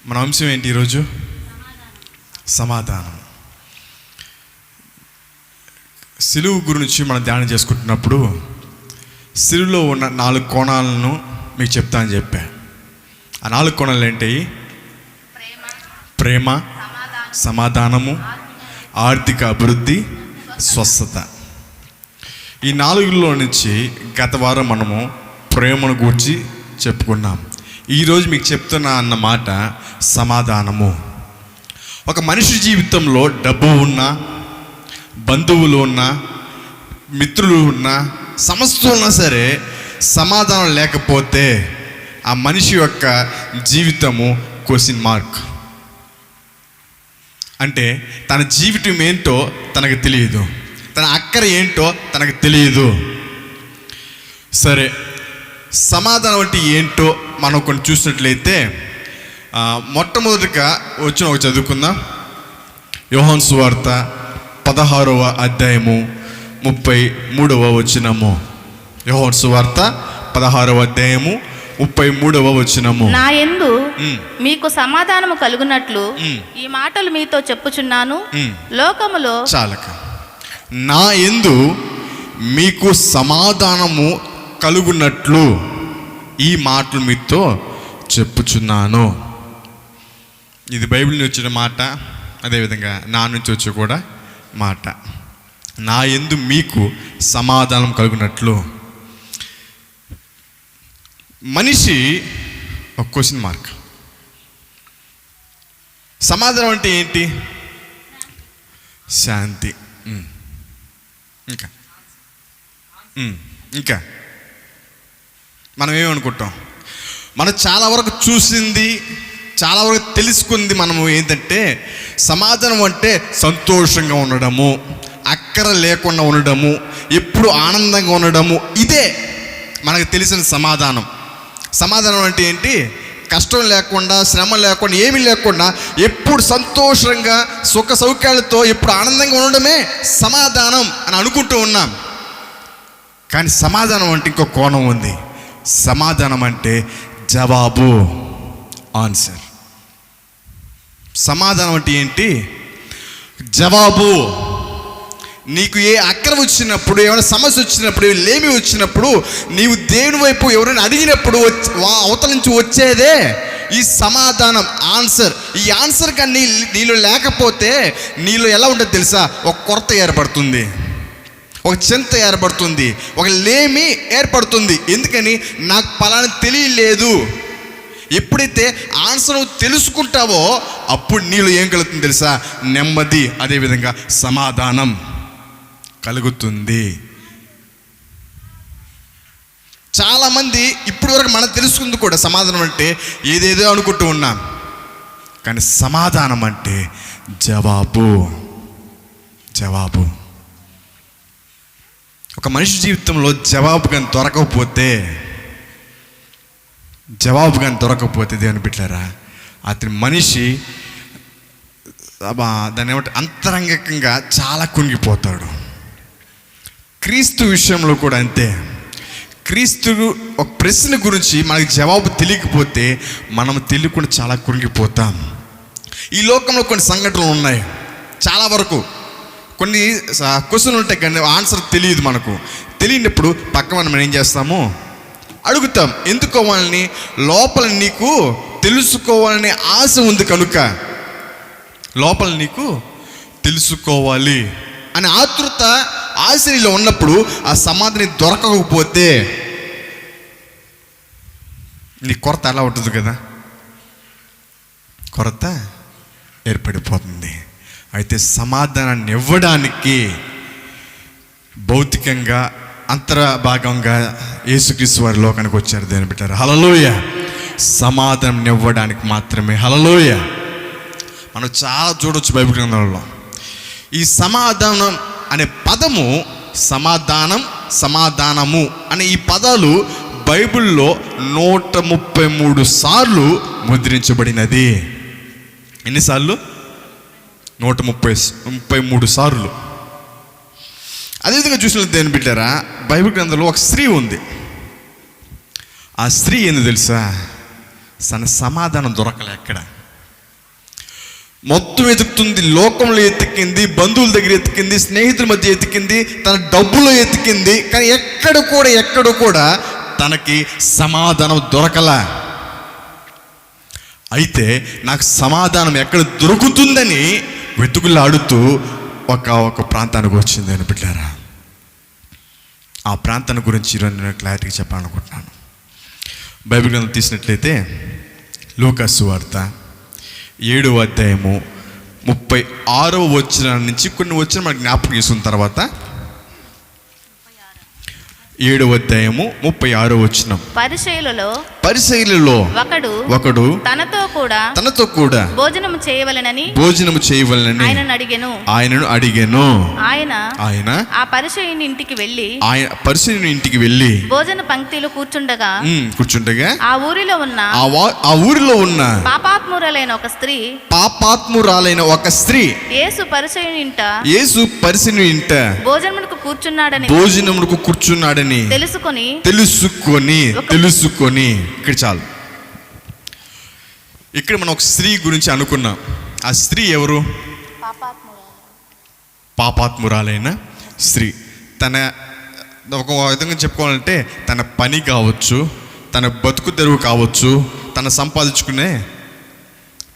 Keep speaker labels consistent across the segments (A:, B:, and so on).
A: మన అంశం ఏంటి ఈరోజు? సమాధానం. సిలువు గురించి మనం ధ్యానం చేసుకుంటున్నప్పుడు సిలువులో ఉన్న 4 కోణాలను మీకు చెప్తానని చెప్పా. ఆ 4 కోణాలు ఏంటి? ప్రేమ, సమాధానము, ఆర్థిక అభివృద్ధి, స్వస్థత. ఈ 4లో నుంచి గత వారం మనము ప్రేమను గురించి చెప్పుకున్నాం. ఈరోజు మీకు చెప్తున్నా అన్న మాట సమాధానము. ఒక మనిషి జీవితంలో డబ్బు ఉన్నా, బంధువులు ఉన్నా, మిత్రులు ఉన్నా, సమస్యలు ఉన్నా సరే సమాధానం లేకపోతే ఆ మనిషి యొక్క జీవితము క్వశ్చన్ మార్క్. అంటే తన జీవితం ఏంటో తనకు తెలియదు, తన అక్కర ఏంటో తనకు తెలియదు. సరే, సమాధానం అంటే ఏంటో మనం కొన్ని చూసినట్లయితే మొట్టమొదటిగా వచ్చిన ఒక చదువుకుందాం. యోహాను సువార్త 16వ అధ్యాయము 33వ వచనము. యోహాను సువార్త 16వ అధ్యాయము 33వ వచనము.
B: నా యందు మీకు సమాధానము కలుగునట్లు ఈ మాటలు మీతో చెప్పుచున్నాను. లోకములో
A: చాలక నా యందు మీకు సమాధానము కలుగునట్లు ఈ మాటలు మీతో చెప్పుచున్నాను. ఇది బైబిల్ నుంచి వచ్చిన మాట, అదేవిధంగా నా నుంచి వచ్చి కూడా మాట. నా యందు మీకు సమాధానం కలుగునట్లు. మనిషి ఒక క్వశ్చన్ మార్క్. సమాధానం అంటే ఏంటి? శాంతి. ఇంకా మనం ఏమనుకుంటాం? మనం చాలా వరకు చూసింది, చాలా వరకు తెలుసుకుంది మనము ఏంటంటే సమాధానం అంటే సంతోషంగా ఉండడము, అక్కర లేకుండా ఉండడము, ఎప్పుడు ఆనందంగా ఉండడము. ఇదే మనకు తెలిసిన సమాధానం. సమాధానం అంటే ఏంటి? కష్టం లేకుండా, శ్రమ లేకుండా, ఏమీ లేకుండా ఎప్పుడు సంతోషంగా, సుఖ సౌఖ్యాలతో ఎప్పుడు ఆనందంగా ఉండడమే సమాధానం అని అనుకుంటూ ఉన్నాం. కానీ సమాధానం అంటే ఇంకో కోణం ఉంది. సమాధానం అంటే జవాబు, ఆన్సర్. సమాధానం అంటే ఏంటి? జవాబు. నీకు ఏ అక్కర వచ్చినప్పుడు, ఏమైనా సమస్య వచ్చినప్పుడు, లేమి వచ్చినప్పుడు, నీవు దేవుని వైపు ఎవరైనా అడిగినప్పుడు అవతల నుంచి వచ్చేదే ఈ సమాధానం, ఆన్సర్. ఈ ఆన్సర్ కానీ నీలో లేకపోతే నీలో ఎలా ఉంటుంది తెలుసా? ఒక కొరత ఏర్పడుతుంది, ఒక చింత ఏర్పడుతుంది, ఒక లేమి ఏర్పడుతుంది. ఎందుకని? నాకు పలానా తెలియలేదు. ఎప్పుడైతే ఆన్సర్ తెలుసుకుంటావో అప్పుడు నీలో ఏం కలుగుతుంది తెలుసా? నెమ్మది, అదేవిధంగా సమాధానం కలుగుతుంది. చాలామంది ఇప్పుడు వరకు మనం తెలుసుకుంది కూడా సమాధానం అంటే ఏదేదో అనుకుంటూ ఉన్నాం. కానీ సమాధానం అంటే జవాబు. జవాబు. ఒక మనిషి జీవితంలో జవాబు కానీ దొరకకపోతే దేవుని బిడ్డలారా, అతని మనిషి దాన్ని ఏమంటే అంతరంగికంగా చాలా కుంగిపోతాడు. క్రీస్తు విషయంలో కూడా అంతే. క్రీస్తు ఒక ప్రశ్న గురించి మనకి జవాబు తెలియకపోతే మనం తెలియకుండా చాలా కుంగిపోతాం. ఈ లోకంలో కొన్ని సంఘటనలు ఉన్నాయి. చాలా వరకు కొన్ని క్వశ్చన్లు ఉంటాయి కానీ ఆన్సర్ తెలియదు. మనకు తెలియనప్పుడు పక్క మనం ఏం చేస్తాము? అడుగుతాం. ఎందుకోవాలని? లోపల నీకు తెలుసుకోవాలనే ఆశ ఉంది కనుక, లోపల నీకు తెలుసుకోవాలి అనే ఆతృత, ఆశ నీలో ఉన్నప్పుడు ఆ సమాధానం దొరకకపోతే నీ కొరత ఎలా ఉంటుంది కదా? కొరత ఏర్పడిపోతుంది. అయితే సమాధానాన్ని ఇవ్వడానికి భౌతికంగా అంతర్భాగంగా యేసుక్రీస్తు వారి లోకానికి వచ్చారు. దేవుని బిడ్డలారా, హల్లెలూయా. సమాధానం ఇవ్వడానికి మాత్రమే. హల్లెలూయా. మనం చాలా చూడవచ్చు బైబిల్ గ్రంథంలో. ఈ సమాధానం అనే పదము, సమాధానం, సమాధానము అనే ఈ పదాలు బైబిల్లో 133 సార్లు ముద్రించబడినది. ఎన్నిసార్లు? 133 సార్లు. అదేవిధంగా చూసిన దేవుని బిడ్డలారా, బైబిల్ గ్రంథంలో ఒక స్త్రీ ఉంది. ఆ స్త్రీ ఏంది తెలుసా? తన సమాధానం దొరకలే. ఎక్కడ? మొత్తం ఎతుకుతుంది, లోకంలో ఎతికింది, బంధువుల దగ్గర ఎతికింది, స్నేహితుల మధ్య ఎతికింది, తన డబ్బులో ఎతికింది. కానీ ఎక్కడ కూడా తనకి సమాధానం దొరకలా. అయితే నాకు సమాధానం ఎక్కడ దొరుకుతుందని వెతుకులాడుతూ ఒక ప్రాంతానికి వచ్చింది అని బిడ్డారా. ఆ ప్రాంతాన్ని గురించి ఈరోజు నేను క్లారిటీగా చెప్పాలనుకుంటున్నాను. బైబిల్ గ్రంథం తీసినట్లయితే లూకా సువార్త 7వ అధ్యాయము 36వ వచనం నుంచి కొన్ని వచనం మనకు జ్ఞాపకం చేసుకున్న తర్వాత 7వ అధ్యాయము 36వ వచనం. పరిసయ్యులలో ఒకడు
B: తనతో కూడా భోజనము చేయవలెనని
A: ఆయనను అడిగెను. ఆయన
B: ఆ పరిసయ్యుని ఇంటికి వెళ్ళి భోజన పంక్తిలో కూర్చుండగా ఆ ఊరిలో ఉన్న పాపాత్మురాలైన ఒక స్త్రీ యేసు పరిసయ్యుని ఇంట భోజనమునకు కూర్చున్నాడని తెలుసుకొని
A: ఇక్కడ చాలు. ఇక్కడ మనం ఒక స్త్రీ గురించి అనుకున్నాం. ఆ స్త్రీ ఎవరు? పాపాత్మురాలైన స్త్రీ. తన ఒక విధంగా చెప్పుకోవాలంటే తన పని కావచ్చు, తన బతుకు తెరువు కావచ్చు, తన సంపాదించుకునే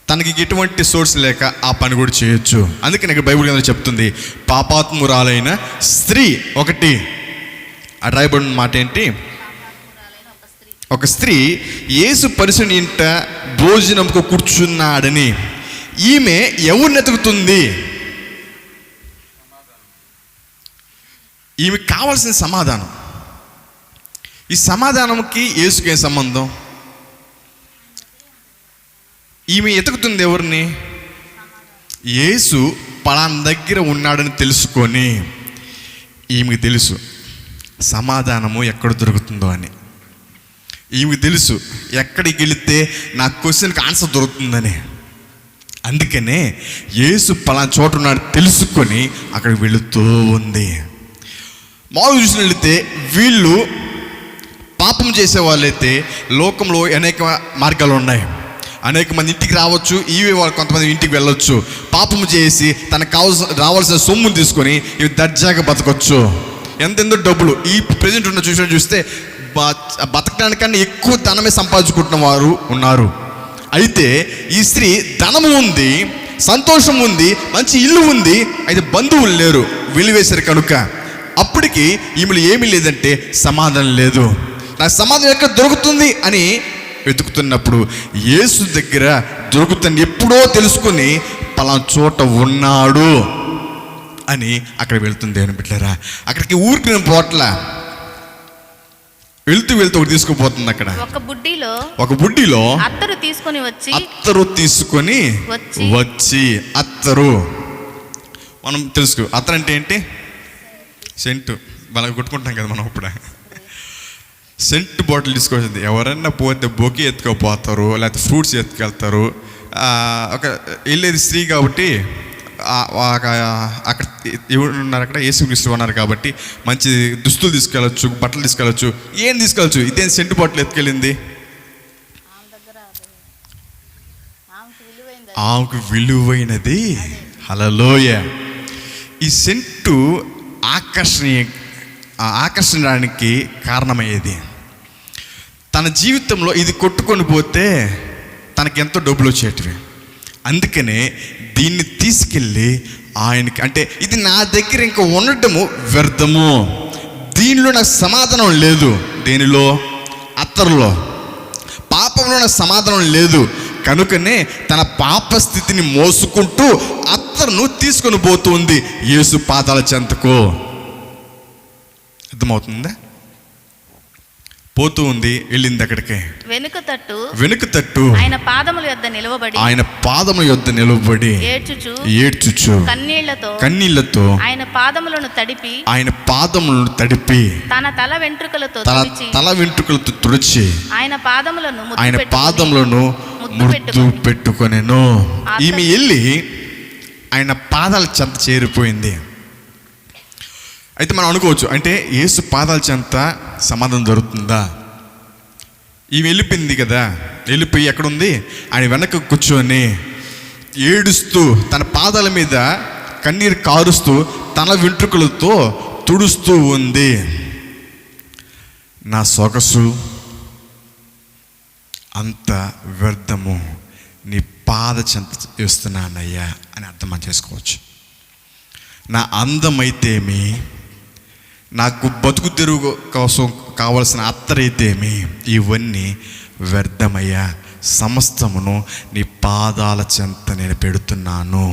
A: తనకి ఎటువంటి సోర్స్ లేక ఆ పని కూడా చేయొచ్చు. అందుకే నాకు బైబిల్ గ్రంథంలో చెప్తుంది పాపాత్మురాలైన స్త్రీ. ఒకటి ఆ రాయబడిన మాట ఏంటి? ఒక స్త్రీ యేసు పరిసయ్యుని ఇంట భోజనంకు కూర్చున్నాడని. ఈమె ఎవరిని ఎతుకుతుంది? ఈమె కావాల్సిన సమాధానం. ఈ సమాధానంకి యేసుకేం సంబంధం? ఈమె ఎతుకుతుంది ఎవరిని? యేసు పలానా దగ్గర ఉన్నాడని తెలుసుకొని ఈమెకి తెలుసు సమాధానము ఎక్కడ దొరుకుతుందో అని. ఈమెకి తెలుసు ఎక్కడికి వెళితే నా క్వశ్చన్కి ఆన్సర్ దొరుకుతుందని. అందుకనే యేసు పలానా చోట ఉన్నాడు తెలుసుకొని అక్కడికి వెళుతూ ఉంది. మామూలు చూసి వెళితే వీళ్ళు పాపం చేసే వాళ్ళైతే లోకంలో అనేక మార్గాలు ఉన్నాయి. అనేక మంది ఇంటికి రావచ్చు, ఇవి వాళ్ళు కొంతమంది ఇంటికి వెళ్ళొచ్చు. పాపం చేసి తనకు రావాల్సిన సొమ్మును తీసుకొని ఇవి దర్జాగా బతకొచ్చు. ఎంతెంతో డబ్బులు ఈ ప్రజెంట్ ఉన్న చూస్తే బతకడానికన్నా ఎక్కువ ధనమే సంపాదించుకుంటున్న వారు ఉన్నారు. అయితే ఈ స్త్రీ ధనము ఉంది, సంతోషం ఉంది, మంచి ఇల్లు ఉంది, అయితే బంధువులు లేరు, వెలివేశారు. కనుక అప్పటికి ఈమెలు ఏమీ లేదంటే సమాధానం లేదు. నాకు సమాధానం ఎక్కడ దొరుకుతుంది అని వెతుకుతున్నప్పుడు యేసు దగ్గర దొరుకుతుంది ఎప్పుడో తెలుసుకుని పలానా చోట ఉన్నాడు అని అక్కడ వెళ్తుంది అని బిడ్డారా. అక్కడికి ఊరికి పోట్ల వెళ్తూ ఒకటి తీసుకుపోతుంది. అక్కడ ఒక బుడ్డిలో అత్తరు తీసుకొని వచ్చి అత్తరు మనం తెలుసుకో. అత్తరు అంటే ఏంటి? సెంటు. వాళ్ళకి కొట్టుకుంటాం కదా మనం. ఇప్పుడు సెంట్ బాటిల్ తీసుకొచ్చింది. ఎవరన్నా పోతే బొకే ఎత్తుకపోతారు, లేకపోతే ఫ్రూట్స్ ఎత్తుకెళ్తారు. ఒక వెళ్ళేది స్త్రీ కాబట్టి అక్కడ ఉన్నారు, అక్కడ యేసుక్రీస్తు ఉన్నారు కాబట్టి మంచి దుస్తులు తీసుకెళ్ళచ్చు, బట్టలు తీసుకెళ్ళచ్చు, ఏం తీసుకెళ్ళచ్చు. ఇదేం సెంటు బాటిల్ ఎత్తుకెళ్ళింది? ఆమెకు విలువైనది. హల్లెలూయా. ఈ సెంటు ఆకర్షించడానికి కారణమయ్యేది. తన జీవితంలో ఇది కొట్టుకొని పోతే తనకెంతో డబ్బులు వచ్చేటివి. అందుకనే దీన్ని తీసుకెళ్ళి ఆయనకి, అంటే ఇది నా దగ్గర ఇంకా ఉండటము వ్యర్థము, దీనిలో నాకు సమాధానం లేదు. దేనిలో? అత్తరులో. పాపంలో నాకు సమాధానం లేదు. కనుకనే తన పాప స్థితిని మోసుకుంటూ అత్తరును తీసుకొని పోతుంది యేసు పాదాల చెంతకు. అర్థమవుతుందా? పోతూ ఉంది, వెళ్ళింది అక్కడికి. వెనుక తట్టు ఆయన పాదముల యొద్ద నిలవబడి ఏడ్చుచు కన్నీళ్లతో ఆయన పాదములను తడిపి తన తల వెంట్రుకలతో తుడిచి ఆయన పాదములను ముద్దు పెట్టుకొనెను. ఈమె వెళ్ళి ఆయన పాదాల చెంత చేరిపోయింది. అయితే మనం అనుకోవచ్చు, అంటే యేసు పాదాల చెంత సమాధానం దొరుకుతుందా? ఈమె వెళ్ళిపోయింది కదా, వెళ్ళిపోయి ఎక్కడుంది? ఆయన వెనక కూర్చొని ఏడుస్తూ తన పాదాల మీద కన్నీరు కారుస్తూ తన వెంట్రుకలతో తుడుస్తూ ఉంది. నా సొగసు అంత వ్యర్థము, నీ పాద చెంత చేస్తున్నానయ్యా అని అర్థం చేసుకోవచ్చు. నా అందమైతేమి, నాకు బతుకు తెరువు కోసం కావలసిన అత్తరైతేమి, ఇవన్నీ వ్యర్థమయ్యా, సమస్తమును నీ పాదాల చెంత నేను పెడుతున్నాను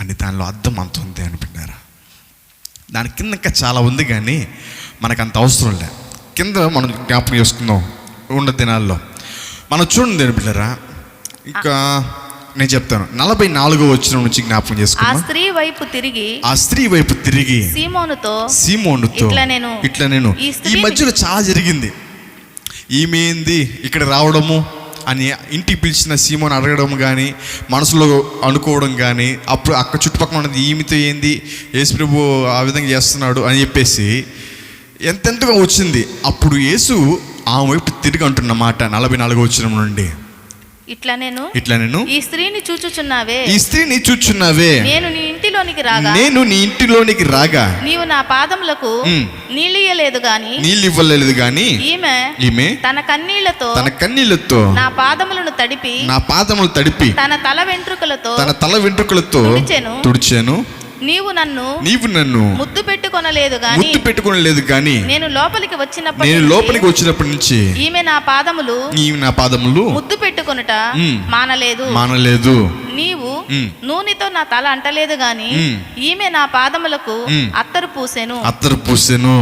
A: అని దానిలో అర్థం అంత ఉంది అనిపించారా. దాని కింద ఇంకా చాలా ఉంది, కానీ మనకు అంత అవసరం లే. కింద మనం జ్ఞాపకం చేసుకుందాం ఉన్న దినాల్లో. మనం చూడండి అనిపించారా. ఇంకా నేను చెప్తాను, 44వ వచనం నుంచి జ్ఞాపకం చేసుకున్నాం.
B: ఆ స్త్రీ వైపు తిరిగి సీమోనుతో ఇట్లా నేను ఈ మధ్యలో చాలా జరిగింది. ఈమె ఏంది ఇక్కడ రావడము అని ఇంటికి పిలిచిన సీమోను అడగడం కానీ, మనసులో అనుకోవడం కానీ, అప్పుడు అక్కడ చుట్టుపక్కల ఉన్నది ఈమెతో ఏంది యేసు ప్రభు ఆ విధంగా చేస్తున్నాడు అని చెప్పేసి ఎంతెంతగా వచ్చింది. అప్పుడు యేసు ఆ వైపు తిరిగి అంటున్న మాట 44వ వచనం నుండి, ఇట్లా నేను ఈ స్త్రీని చూచుచున్నావే, నేను నీ ఇంటిలోనికి రాగా నీవు నా పాదములకు నీళ్ళు ఇవ్వలేదు గాని ఈమె తన కన్నీళ్లతో నా పాదములను తడిపి తన తల వెంట్రుకలతో తుడిచెను. నీవు నన్ను ముద్దు పెట్టుకొనలేదు గాని నేను లోపలికి వచ్చినప్పటి నుంచి ఈమె నా పాదములు ముద్దు పెట్టుకొనుట మానలేదు. నీవు నూనెతో నా తల అంటలేదు గాని ఈమె నా పాదములకు అత్తరు పూసెను.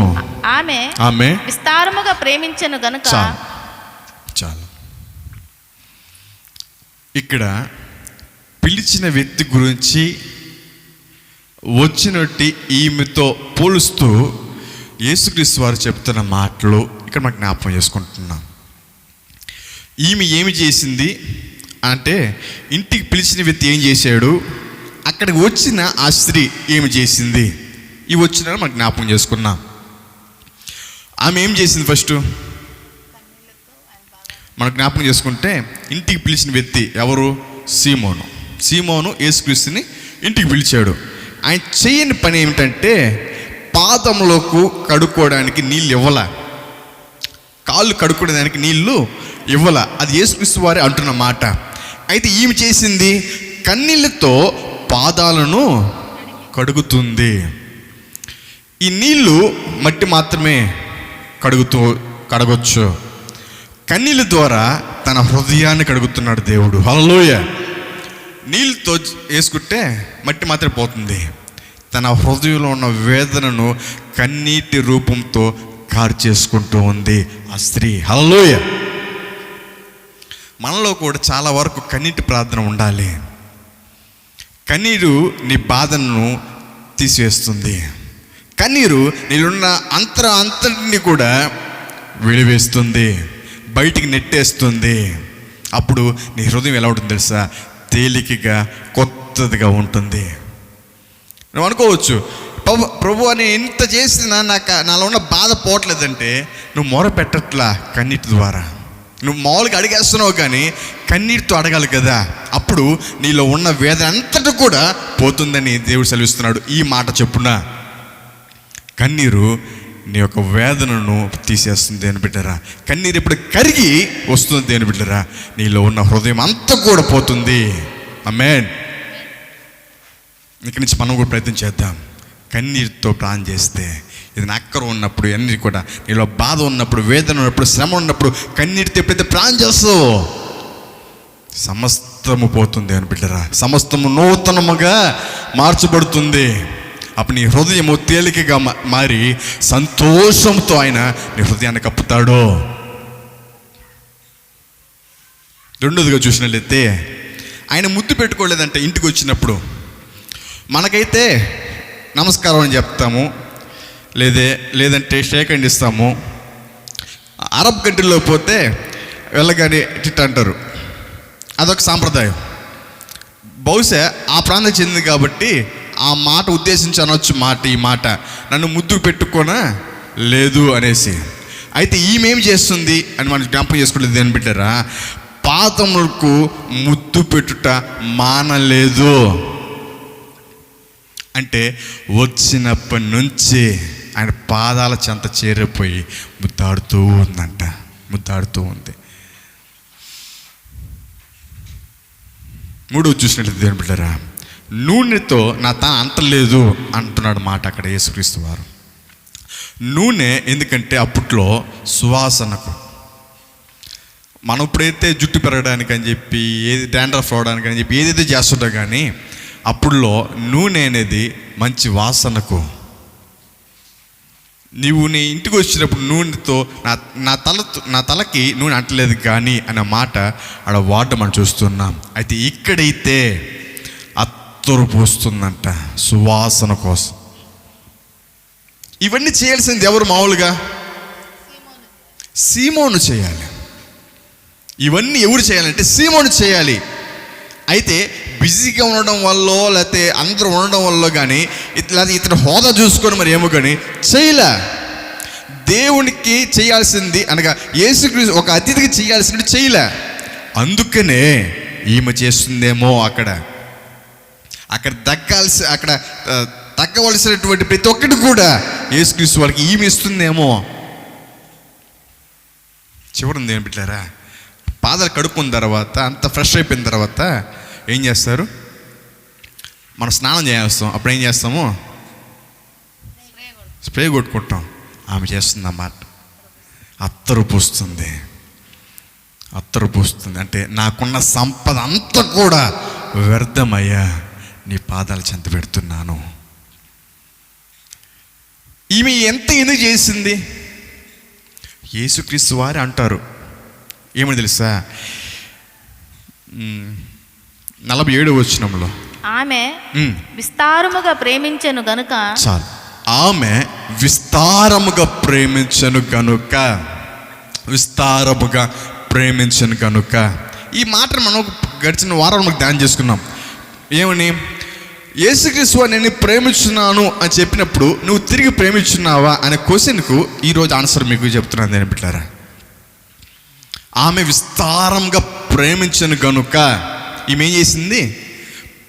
B: ఆమె విస్తారముగా ప్రేమించెను గనుక.
A: చాలు. ఇక్కడ పిలిచిన వ్యక్తి గురించి వచ్చినట్టు ఈమెతో పోలుస్తూ యేసుక్రీస్తు వారు చెప్తున్న మాటలు ఇక్కడ మనకు జ్ఞాపకం చేసుకుంటున్నాం. ఈమె ఏమి చేసింది అంటే, ఇంటికి పిలిచిన వ్యక్తి ఏం చేశాడు, అక్కడికి వచ్చిన ఆ స్త్రీ ఏమి చేసింది, ఇవి వచ్చిన మనకు జ్ఞాపకం చేసుకున్నాం. ఆమె ఏం చేసింది? ఫస్ట్ మనకు జ్ఞాపకం చేసుకుంటే, ఇంటికి పిలిచిన వ్యక్తి ఎవరు? సీమోను యేసుక్రీస్తుని ఇంటికి పిలిచాడు. ఆయన చేయని పని ఏమిటంటే, పాదములకు కడుక్కోవడానికి నీళ్ళు ఇవ్వాల, కాళ్ళు కడుక్కోవడానికి నీళ్ళు ఇవ్వాల. అది యేసుక్రీస్తు వారే అంటున్న మాట. అయితే ఈమె చేసింది, కన్నీళ్ళతో పాదాలను కడుగుతుంది. ఈ నీళ్ళు మట్టి మాత్రమే కడగొచ్చు. కన్నీళ్ళ ద్వారా తన హృదయాన్ని కడుగుతున్నాడు దేవుడు. హల్లెలూయా. నీళ్ళతో వేసుకుంటే మట్టి మాత్రమే పోతుంది. తన హృదయంలో ఉన్న వేదనను కన్నీటి రూపంతో కార్చేసుకుంటూ ఉంది ఆ స్త్రీ. హల్లెలూయా. మనలో కూడా చాలా వరకు కన్నీటి ప్రార్థన ఉండాలి. కన్నీరు నీ బాధను తీసివేస్తుంది. కన్నీరు నీళ్ళున్న అంతటిని కూడా వెలివేస్తుంది, బయటికి నెట్టేస్తుంది. అప్పుడు నీ హృదయం ఎలా ఉంటుంది తెలుసా? తేలికగా కొత్తదిగా ఉంటుంది. నువ్వు అనుకోవచ్చు, ప్రభు అని ఎంత చేసినా నాలో ఉన్న బాధ పోవట్లేదంటే, నువ్వు మొర పెట్టట్లా కన్నీటి ద్వారా. నువ్వు మామూలుగా అడిగేస్తున్నావు, కానీ కన్నీటితో అడగాలి కదా. అప్పుడు నీలో ఉన్న వేదన అంతటి కూడా పోతుందని దేవుడు సెలవిస్తున్నాడు. ఈ మాట చెప్పున కన్నీరు నీ యొక్క వేదనను తీసేస్తుంది అని బిడ్డరా. కన్నీరు ఎప్పుడు కరిగి వస్తుంది అని బిడ్డరా, నీలో ఉన్న హృదయం అంతా కూడా పోతుంది. ఆమేన్. ఇక్కడి నుంచి మనం కూడా ప్రయత్నం చేద్దాం. కన్నీరుతో ప్రార్థన చేస్తే, ఇది అక్కర ఉన్నప్పుడు, అన్నీ కూడా నీలో బాధ ఉన్నప్పుడు, వేదన ఉన్నప్పుడు, శ్రమ ఉన్నప్పుడు కన్నీటితో ఎప్పుడైతే ప్రార్థన చేస్తావో సమస్తము పోతుంది అని బిడ్డరా. సమస్తము నూతనముగా మార్చబడుతుంది. అప్పుడు నీ హృదయము తేలికగా మారి సంతోషంతో ఆయన నీ హృదయాన్ని కప్పుతాడు. రెండోదిగా చూసినట్లయితే, ఆయన ముద్దు పెట్టుకోలేదంటే ఇంటికి వచ్చినప్పుడు. మనకైతే నమస్కారం అని చెప్తాము, లేదంటే షేక్ హ్యాండ్ ఇస్తాము. అరబ్ కంట్రీలో పోతే వెళ్ళగానే టిట్ అంటారు. అదొక సాంప్రదాయం. బహుశా ఆ ప్రాంతం చెందింది కాబట్టి ఆ మాట ఉద్దేశించి అనొచ్చు. ఈ మాట నన్ను ముద్దు పెట్టుకోనా లేదు అనేసి. అయితే ఈమెం చేస్తుంది అని మనం జ్ఞాపకం చేసుకుంటుంది అని బిడ్డరా, పాదములకు ముద్దు పెట్టుట మానలేదు. అంటే వచ్చినప్పటి నుంచి ఆయన పాదాల చెంత చేరిపోయి ముద్దాడుతూ ఉందంట, ముద్దాడుతూ ఉంది. మూడవ చూసినట్లయితే దేవుని బిడ్డలారా, నూనెతో నా తన అంటలేదు అంటున్నాడు మాట అక్కడ యేసుక్రీస్తు వారు. నూనె ఎందుకంటే అప్పట్లో సువాసనకు, మనం ఇప్పుడైతే జుట్టు పెరగడానికి అని చెప్పి ఏది డాండ్రఫ్ అవడానికి అని చెప్పి ఏదైతే చేస్తుంటా, కానీ అప్పుడులో నూనె అనేది మంచి వాసనకు. నీవు నీ ఇంటికి వచ్చినప్పుడు నూనెతో నా తలకి నూనె అంటలేదు కానీ అనే మాట ఆడ వాడడం మనం చూస్తున్నాం. అయితే ఇక్కడైతే అత్తరు పోస్తుందంట సువాసన కోసం. ఇవన్నీ చేయాల్సింది ఎవరు? మామూలుగా సీమోను చేయాలి. ఇవన్నీ ఎవరు చేయాలంటే సీమోను చేయాలి. అయితే బిజీగా ఉండడం వల్ల లేకపోతే అందరూ ఉండడం వల్ల కానీ లేకపోతే ఇతను హోదా చూసుకొని మరి ఏమో కానీ చేయలే. దేవునికి చేయాల్సింది అనగా యేసుక్రీస్తు ఒక అతిథికి చేయాల్సింది చేయలే. అందుకనే ఈమె చేస్తుందేమో అక్కడ తగ్గవలసినటువంటి ప్రతి ఒక్కటి కూడా యేసుక్రీస్తు వారికి ఈమె ఇస్తుందేమో. చివరింది ఏం బిడ్డారా, పాదాలు కడుక్కున్న తర్వాత అంత ఫ్రెష్ అయిపోయిన తర్వాత ఏం చేస్తారు? మనం స్నానం చేస్తాం. అప్పుడు ఏం చేస్తాము? స్ప్రే కొట్టుకుంటాం. ఆమె చేస్తుంది అన్నమాట. అత్తరు పూస్తుంది. అంటే నాకున్న సంపద అంతా కూడా వ్యర్థమయ్యా, నీ పాదాలు చెంత పెడుతున్నాను. ఈమె ఎందుకు చేసింది? యేసుక్రీస్తు వారు అంటారు ఏమని తెలుసా? 47వ వచనంలో
B: ఆమె విస్తారముగా ప్రేమించెను గనుక,
A: చాలు, ఆమె విస్తారముగా ప్రేమించను కనుక. ఈ మాటను మనం గడిచిన వారం మనకు ధ్యానం చేసుకున్నాం. ఏమని? యేసుక్రీస్తు నేను ప్రేమించున్నాను అని చెప్పినప్పుడు నువ్వు తిరిగి ప్రేమించున్నావా అనే క్వశ్చన్కు ఈరోజు ఆన్సర్ మీకు చెప్తున్నాను నేను బిడ్డలారా. ఆమె విస్తారంగా ప్రేమించను గనుక ఈమె ఏం చేసింది?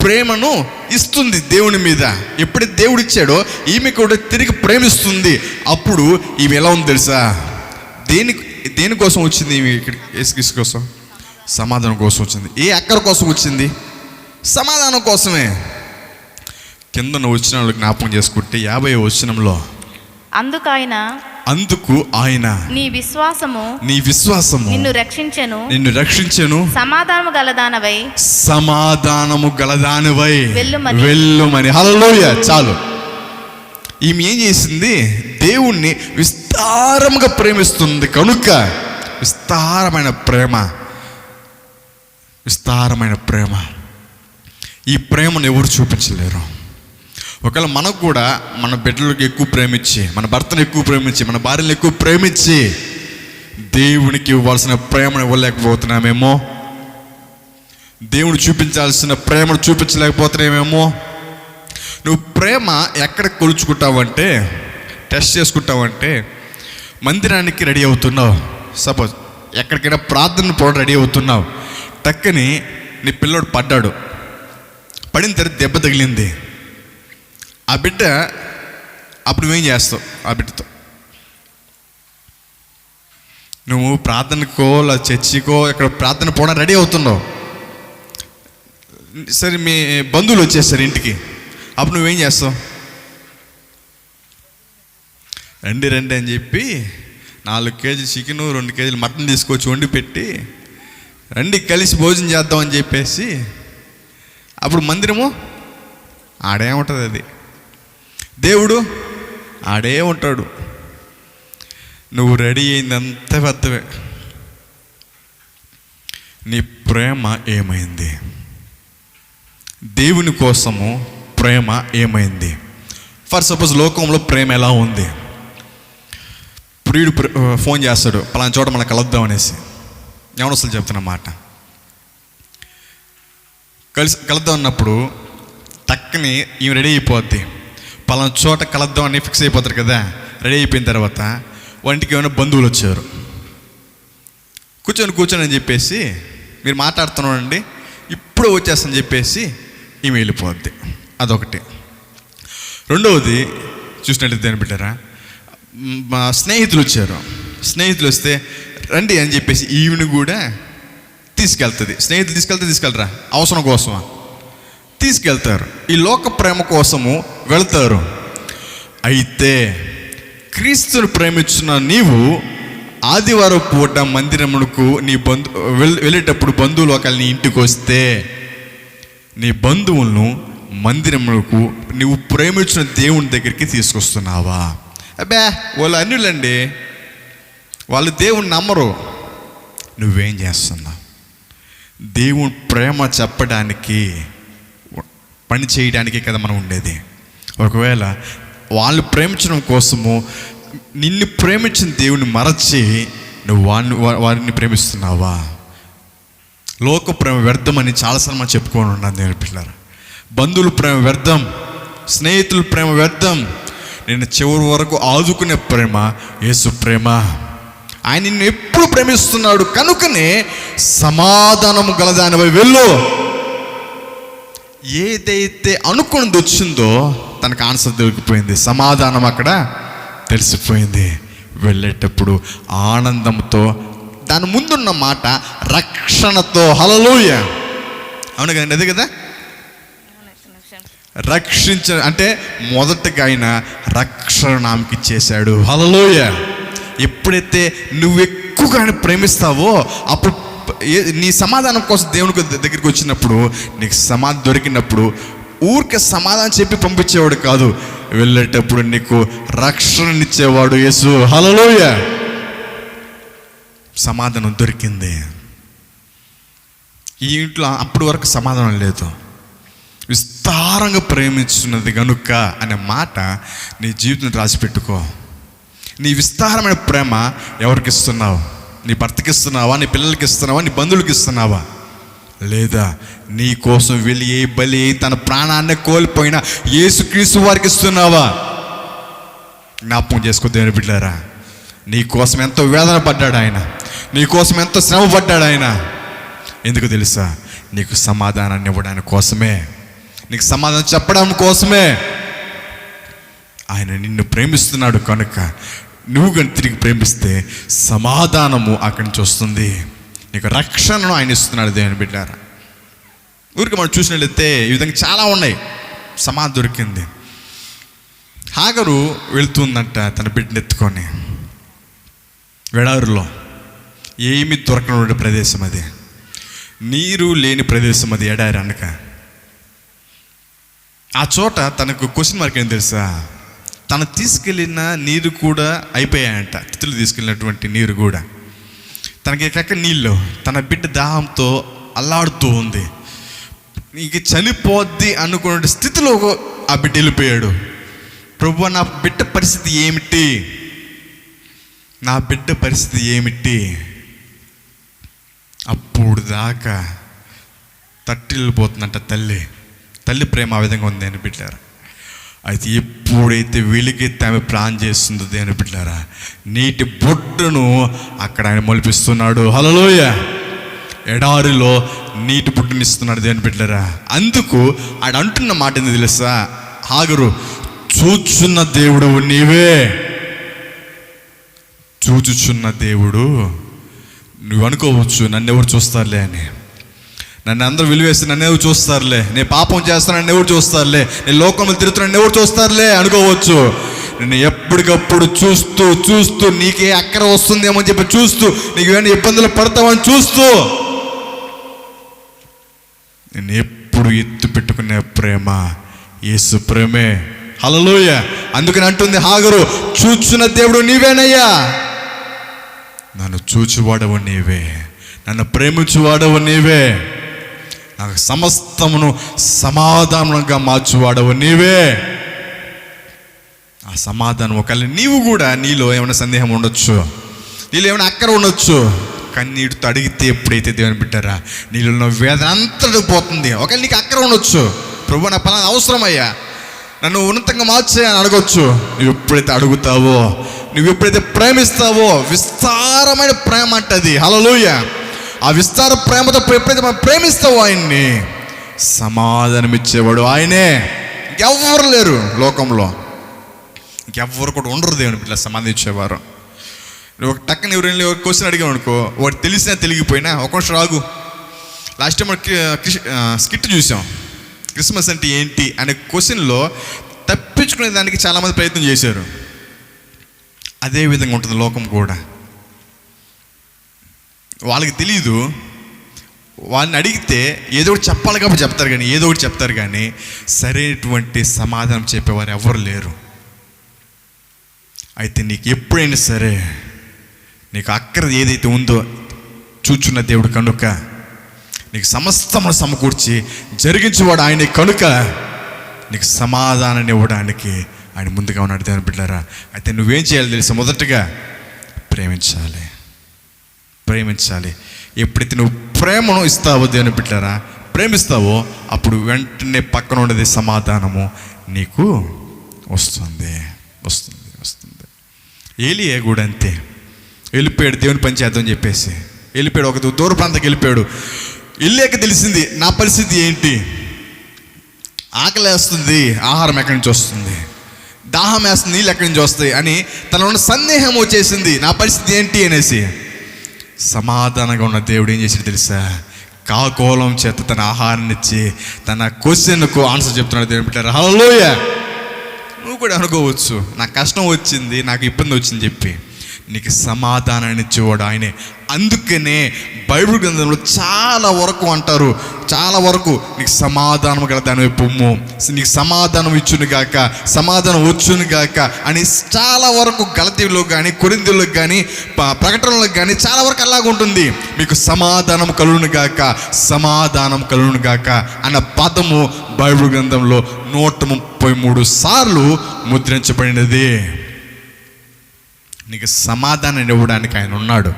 A: ప్రేమను ఇస్తుంది దేవుని మీద. ఎప్పుడైతే దేవుడు ఇచ్చాడో ఈమె కూడా తిరిగి ప్రేమిస్తుంది. అప్పుడు ఈమె ఎలా ఉంది తెలుసా? దేనికోసం వచ్చింది ఈమె ఇక్కడికి? యేసుక్రీస్తు కోసం, సమాధానం కోసం వచ్చింది. ఏ అక్కర కోసం వచ్చింది? సమాధానం కోసమే. కింద వచ్చిన వాళ్ళు జ్ఞాపకం చేసుకుంటే 50వ వచనంలో అందుకు ఆయన నీ విశ్వాసము
B: నిన్ను
A: రక్షించెను, సమాధానము గలదానివై వెళ్ళుమని. హల్లెలూయా. చాలు. ఈమె ఏం చేసింది? దేవుణ్ణి విస్తారముగా ప్రేమిస్తుంది కనుక విస్తారమైన ప్రేమ. ఈ ప్రేమను ఎవరు చూపించలేరు. ఒకవేళ మనకు కూడా మన బిడ్డలకు ఎక్కువ ప్రేమించి, మన భర్తను ఎక్కువ ప్రేమించి, మన భార్యను ఎక్కువ ప్రేమించి దేవునికి ఇవ్వాల్సిన ప్రేమను ఇవ్వలేకపోతున్నామేమో, దేవుడు చూపించాల్సిన ప్రేమను చూపించలేకపోతున్నామేమో. నువ్వు ప్రేమ ఎక్కడ కొలుచుకుంటావంటే, టెస్ట్ చేసుకుంటావంటే, మందిరానికి రెడీ అవుతున్నావు, సపోజ్ ఎక్కడికైనా ప్రార్థన పోవడం రెడీ అవుతున్నావు, టక్కని నీ పిల్లోడు పడ్డాడు, పడిన తర్వాత దెబ్బ తగిలింది. ఆ బిడ్డ అప్పుడు నువ్వేం చేస్తావు? ఆ బిడ్డతో నువ్వు ప్రార్థనకో లేదా చర్చికో ఎక్కడ ప్రార్థన పోవడం రెడీ అవుతున్నావు. సరే, మీ బంధువులు వచ్చేస్తారు ఇంటికి, అప్పుడు నువ్వేం చేస్తావు? రండి అని చెప్పి 4 కేజీలు చికెను, 2 కేజీలు మటన్ తీసుకొచ్చి వండి పెట్టి రండి కలిసి భోజనం చేద్దాం అని చెప్పేసి, అప్పుడు మందిరము ఆడే ఉంటుంది, అది దేవుడు ఆడే ఉంటాడు. నువ్వు రెడీ అయిందంత పెద్దవే. నీ ప్రేమ ఏమైంది? దేవుని కోసము ప్రేమ ఏమైంది? ఫర్ సపోజ్ లోకంలో ప్రేమ ఎలా ఉంది? ప్రియుడు ఫోన్ చేస్తాడు, పలానా చోట మనం కలుద్దాం అనేసి. ఎవరు అసలు చెప్తున్న మాట, కలుద్దాం అన్నప్పుడు టక్కని ఈమె రెడీ అయిపోద్ది. పలానా చోట కలుద్దాం అని ఫిక్స్ అయిపోతారు కదా. రెడీ అయిపోయిన తర్వాత వంటికి ఏమైనా బంధువులు వచ్చారు, కూర్చొని అని చెప్పేసి మీరు మాట్లాడుతున్నానండి ఇప్పుడు వచ్చేస్తని చెప్పేసి ఈమె వెళ్ళిపోద్ది. అదొకటి. రెండవది చూసినట్టు దేని బిడ్డారా, మా స్నేహితులు వచ్చారు. స్నేహితులు వస్తే రండి అని చెప్పేసి ఈవిని కూడా తీసుకెళ్తుంది. స్నేహితులు తీసుకెళ్తారా అవసరం కోసమా? తీసుకెళ్తారు. ఈ లోక ప్రేమ కోసము వెళ్తారు. అయితే క్రీస్తును ప్రేమించిన నీవు ఆదివారం పూట మందిరమునకు నీ వెళ్ళేటప్పుడు బంధువులు ఒకళ్ళు నీ ఇంటికి వస్తే నీ బంధువులను మందిరమునకు నువ్వు ప్రేమించిన దేవుని దగ్గరికి తీసుకొస్తున్నావా? అబ్బా వాళ్ళు అన్యులండి, వాళ్ళు దేవుని నమ్మరు. నువ్వేం చేస్తున్నావు? దేవుని ప్రేమ చెప్పడానికి, పని చేయడానికి కదా మనం ఉండేది. ఒకవేళ వాళ్ళు ప్రేమించడం కోసము నిన్ను ప్రేమించిన దేవుని మరచి నువ్వు వారిని ప్రేమిస్తున్నావా? లోక ప్రేమ వ్యర్థమని చాలాసార్లు మనం చెప్పుకొని ఉన్నాను దేవుని పిల్లలు. బంధువుల ప్రేమ వ్యర్థం, స్నేహితుల ప్రేమ వ్యర్థం. నేను చివరి వరకు ఆదుకునే ప్రేమ యేసు ప్రేమ. ఆయన నిన్ను ఎప్పుడు ప్రేమిస్తున్నాడు కనుకనే సమాధానము గలదానివై వెళ్ళు. ఏదైతే అనుకున్నది వచ్చిందో తనకు ఆన్సర్ దొరికిపోయింది, సమాధానం అక్కడ తెలిసిపోయింది. వెళ్ళేటప్పుడు ఆనందంతో, దాని ముందున్న మాట రక్షణతో. హల్లెలూయ. అవును కదండి, అదే కదా అంటే మొదటగా ఆయన రక్షణ ఆమెకి ఇచ్చేశాడు. హల్లెలూయ. ఎప్పుడైతే నువ్వు ఎక్కువగా ప్రేమిస్తావో అప్పుడు నీ సమాధానం కోసం దేవునికి దగ్గరికి వచ్చినప్పుడు, నీకు సమాధానం దొరికినప్పుడు ఊరికే సమాధానం చెప్పి పంపించేవాడు కాదు, వెళ్ళేటప్పుడు నీకు రక్షణనిచ్చేవాడు యేసు. హల్లెలూయ. సమాధానం దొరికింది. ఈ ఇంట్లో అప్పటి వరకు సమాధానం లేదు. విస్తారంగా ప్రేమించున్నది కనుక అనే మాట నీ జీవితం రాసిపెట్టుకో. నీ విస్తారమైన ప్రేమ ఎవరికి ఇస్తున్నావు? నీ భర్తకి ఇస్తున్నావా? నీ పిల్లలకి ఇస్తున్నావా? నీ బంధువులకి ఇస్తున్నావా? లేదా నీ కోసం వెళ్ళి బలి తన ప్రాణాన్ని కోల్పోయిన యేసుక్రీస్తు వారికి ఇస్తున్నావా? జ్ఞాపకం చేసుకో దేవుని బిడ్డలారా. నీ కోసం ఎంతో వేదన పడ్డాడు ఆయన, నీ కోసం ఎంతో శ్రమ పడ్డాడు ఆయన. ఎందుకు తెలుసా? నీకు సమాధానాన్ని ఇవ్వడానికి కోసమే, నీకు సమాధానం చెప్పడం కోసమే. ఆయన నిన్ను ప్రేమిస్తున్నాడు కనుక నువ్వు కానీ తిరిగి ప్రేమిస్తే సమాధానము అక్కడి నుంచి వస్తుంది. నీకు రక్షణను ఆయన ఇస్తున్నాడు దేవుని బిడ్డారా. ఊరికి మనం చూసినట్లయితే ఈ విధంగా చాలా ఉన్నాయి. సమాధానం దొరికింది. హాగరు వెళుతుందంట తన బిడ్డను ఎత్తుకొని. ఎడారిలో ఏమి దొరకనటువంటి ప్రదేశం అది, నీరు లేని ప్రదేశం అది, ఎడారి అనక. ఆ చోట తనకు క్వశ్చన్ మార్క్ ఏం తెలుసా? తను తీసుకెళ్ళిన నీరు కూడా అయిపోయాయంట. తిత్తులు తీసుకెళ్ళినటువంటి నీరు కూడా. తనకి ఎక్కడ నీళ్ళు, తన బిడ్డ దాహంతో అల్లాడుతూ ఉంది. ఇంక చనిపోద్ది అనుకున్న స్థితిలో ఆ బిడ్డ వెళ్ళిపోయాడు. ప్రభువా, నా బిడ్డ పరిస్థితి ఏమిటి? నా బిడ్డ పరిస్థితి ఏమిటి? అప్పుడు దాకా తట్టిల్లిపోతుందంట తల్లి. తల్లి ప్రేమ ఆ విధంగా ఉంది అని బిడ్డారా. అయితే ఎప్పుడైతే వెలిగెత్తి ఆమె ప్లాన్ చేస్తుందో దేని బిడ్డారా, నీటి బొట్టును అక్కడ ఆయన మొలిపిస్తున్నాడు. హల్లెలూయ. ఎడారిలో నీటి బొట్టుని ఇస్తున్నాడు దేని బిడ్డారా. అందుకు ఆడ అంటున్న మాట ఏంది తెలుసా? హాగరు, చూచున్న దేవుడు నీవే. చూచుచున్న దేవుడు. నువ్వు అనుకోవచ్చు నన్ను ఎవరు చూస్తారులే అని, నన్ను అందరూ విలువేస్తే నన్ను ఎవరు చూస్తారులే, నేను పాపం చేస్తాను నన్ను ఎవరు చూస్తారులే, నేను లోకంలో తిరుగుతున్నా నన్ను ఎవరు చూస్తారులే అనుకోవచ్చు. నేను ఎప్పటికప్పుడు చూస్తూ చూస్తూ నీకే అక్కర వస్తుందేమో అని చెప్పి చూస్తూ, నీకు ఏమైనా ఇబ్బందులు పడతావని చూస్తూ, నేను ఎప్పుడు ఎత్తు పెట్టుకునే ప్రేమ యేసు ప్రేమే. హల్లెలూయ. అందుకని అంటుంది హాగరు, చూచున్న దేవుడు నీవేనయ్యా. నన్ను చూచువాడవు నీవే, నన్ను ప్రేమించువాడవు నీవే, నాకు సమస్తమును సమాధానంగా మార్చువాడవు నీవే. ఆ సమాధానం ఒకవేళ నీవు కూడా, నీలో ఏమైనా సందేహం ఉండొచ్చు, నీలో ఏమైనా అక్కర ఉండొచ్చు, కన్నీటితో అడిగితే ఎప్పుడైతే దేవుని బిడ్డారా నీలో ఉన్న వేదన అంతటి పోతుంది. ఒకవేళ నీకు అక్కర ఉండొచ్చు, ప్రభు నా పలానా అవసరమయ్యా, నన్ను ఉన్నతంగా మార్చేయని అడగొచ్చు. నువ్వు ఎప్పుడైతే అడుగుతావో, నువ్వు ఎప్పుడైతే ప్రేమిస్తావో, విస్తారమైన ప్రేమ అంటది. హల్లెలూయ. ఆ విస్తార ప్రేమతో ఎప్పుడైతే మనం ప్రేమిస్తావో ఆయన్ని, సమాధానం ఇచ్చేవాడు ఆయనే. ఇంకెవ్వరు లేరు లోకంలో, ఇంకెవ్వరు కూడా ఉండరు దేవుని ఇట్లా సమాధానం ఇచ్చేవారు. నువ్వు ఒక టక్కని ఎవరైనా క్వశ్చన్ అడిగావు అనుకో, వాడు తెలిసినా తెలియకపోయినా ఒక నిమిషం రాగు. లాస్ట్ టైం స్కిట్ చూసాం, క్రిస్మస్ అంటే ఏంటి అనే క్వశ్చన్లో తప్పించుకునే దానికి చాలామంది ప్రయత్నం చేశారు. అదే విధంగా ఉంటుంది లోకం కూడా. వాళ్ళకి తెలీదు, వాళ్ళని అడిగితే ఏదో ఒకటి చెప్పాలి కాబట్టి చెప్తారు, కానీ ఏదో ఒకటి చెప్తారు, కానీ సరైనటువంటి సమాధానం చెప్పేవారు ఎవరు లేరు. అయితే నీకు ఎప్పుడైనా సరే నీకు అక్కర ఏదైతే ఉందో చూచున్న దేవుడు కనుక, నీకు సమస్తమును సమకూర్చి జరిగించేవాడు ఆయన కనుక, నీకు సమాధానాన్ని ఇవ్వడానికి ఆయన ముందుగా ఉన్నాడు దేవుని బిడ్డలారా. అయితే నువ్వేం చేయాలి తెలుసా? మొదటగా ప్రేమించాలి. ఎప్పుడైతే నువ్వు ప్రేమను ఇస్తావో దేవుని బిడ్డలారా, ప్రేమిస్తావో, అప్పుడు వెంటనే పక్కన ఉండేది సమాధానము నీకు వస్తుంది. ఏలియా కూడా అంతే, వెళ్ళిపోయాడు దేవుని పని చేద్దామని చెప్పేసి వెళ్ళిపోయాడు. ఒక దూర ప్రాంతానికి వెళ్ళిపోయాడు. వెళ్ళాక తెలిసింది నా పరిస్థితి ఏంటి, ఆకలి వేస్తుంది, ఆహారం ఎక్కడి నుంచి వస్తుంది, దాహం వేస్తుంది, నీళ్ళు ఎక్కడి నుంచి వస్తాయి అని తనలో ఉన్న సందేహం వచ్చేసింది, నా పరిస్థితి ఏంటి అనేసి. సమాధానంగా ఉన్న దేవుడు ఏం చేశాడు తెలుసా? కాకోలం చేత తన ఆహారాన్ని ఇచ్చి తన క్వశ్చన్కు ఆన్సర్ చెప్తున్నాడు దేవుని బిడ్డలారా. హల్లెలూయా. నువ్వు కూడా అనుకోవచ్చు, నాకు కష్టం వచ్చింది, నాకు ఇబ్బంది వచ్చింది చెప్పి, నీకు సమాధానాన్ని ఇచ్చేవాడు ఆయనే. అందుకనే బైబిల్ గ్రంథంలో చాలా వరకు అంటారు, చాలా వరకు నీకు సమాధానం గల దాని పొమ్ము, నీకు సమాధానం ఇచ్చును గాక, సమాధానం వచ్చును గాక అని చాలా వరకు గలతీలో కానీ కొరింథీయులో కానీ ప్రకటనలో కానీ చాలా వరకు అలాగ ఉంటుంది. మీకు సమాధానం కలుగును గాక అన్న పదము బైబిల్ గ్రంథంలో 133 సార్లు ముద్రించబడినది. నీకు సమాధానాన్ని ఇవ్వడానికి ఆయన ఉన్నాడు.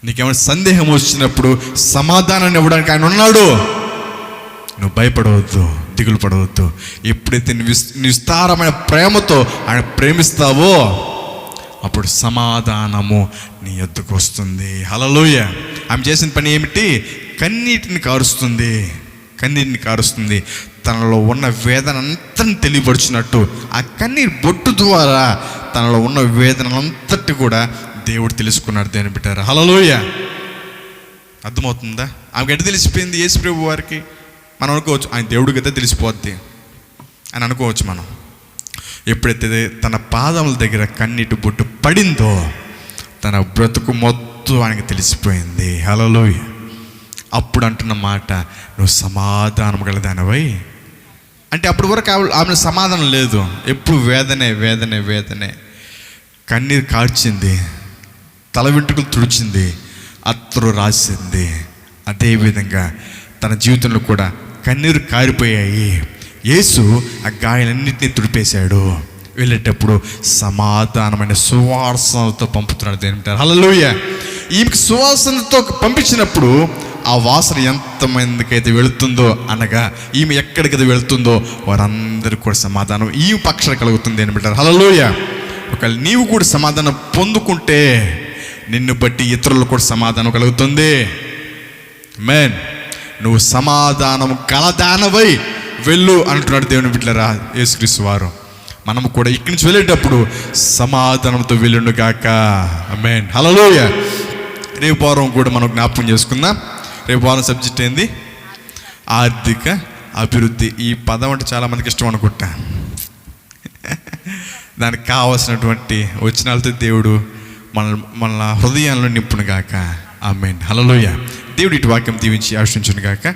A: నీకేమైనా సందేహం వచ్చినప్పుడు సమాధానాన్ని ఇవ్వడానికి ఆయన ఉన్నాడు. నువ్వు భయపడవద్దు, దిగులు పడవద్దు. ఎప్పుడైతే విస్తారమైన ప్రేమతో ఆయన ప్రేమిస్తావో అప్పుడు సమాధానము నీ యొద్దకు వస్తుంది. హల్లెలూయా. ఆమె చేసిన పని ఏమిటి? కన్నీటిని కారుస్తుంది. తనలో ఉన్న వేదన అంతని తెలియపరిచినట్టు ఆ కన్నీరు బొట్టు ద్వారా తనలో ఉన్న వేదన అంతటి కూడా దేవుడు తెలుసుకున్నాడు దేవుని బిడ్డలారా. హల్లెలూయా. అర్థమవుతుందా? ఆమెకి ఎట్ట తెలిసిపోయింది యేసు ప్రభు వారికి? మనం అనుకోవచ్చు ఆయన దేవుడి కదా తెలిసిపోద్ది అని అనుకోవచ్చు మనం. ఎప్పుడైతే తన పాదముల దగ్గర కన్నీటి బొట్టు పడిందో తన బ్రతుకు మొత్తం ఆయనకి తెలిసిపోయింది. హల్లెలూయా. అప్పుడు అంటున్న మాట, నువ్వు సమాధానం గలదానివై. అంటే అప్పటి వరకు ఆమె సమాధానం లేదు, ఎప్పుడు వేదనే. కన్నీరు కార్చింది, తల వెంట్రుకలు తుడిచింది, అత్తరు రాసింది. అదేవిధంగా తన జీవితంలో కూడా కన్నీరు కారిపోయాయి. యేసు ఆ గాయాలన్నింటినీ తుడిపేశాడు. వెళ్ళేటప్పుడు సమాధానమైన సువాసనతో పంపుతున్నాడు ఏంటంటారు. హల్లెలూయా. ఈమెకి సువాసనతో పంపించినప్పుడు ఆ వాసన ఎంతమందికైతే వెళుతుందో, అనగా ఈమె ఎక్కడికైతే వెళుతుందో వారందరికీ కూడా సమాధానం ఈ పక్షాన కలుగుతుంది అని బిడ్డారు. హల్లెలూయా. ఒకవేళ నీవు కూడా సమాధానం పొందుకుంటే నిన్ను బట్టి ఇతరులకు కూడా సమాధానం కలుగుతుంది. ఆమేన్. నువ్వు సమాధానం కలదానవై వెళ్ళు అంటున్నాడు దేవుని బిడ్డలారా యేసుక్రీస్తు వారు. మనము కూడా ఇక్కడి నుంచి వెళ్ళేటప్పుడు సమాధానంతో వెళ్ళును గాక. ఆమేన్. హల్లెలూయా. రేపు వారం కూడా మనం జ్ఞాపకం చేసుకుందాం. రేపు వారం సబ్జెక్ట్ ఏంది? ఆర్థిక అభివృద్ధి. ఈ పదం అంటే చాలామందికి ఇష్టం అనుకుంటా. దానికి కావాల్సినటువంటి వచనాలతో దేవుడు మన హృదయాలను నింపును గాక. ఆమేన్. హల్లెలూయా. దేవుడి ఇటు వాక్యం దీవించి ఆశించును గాక.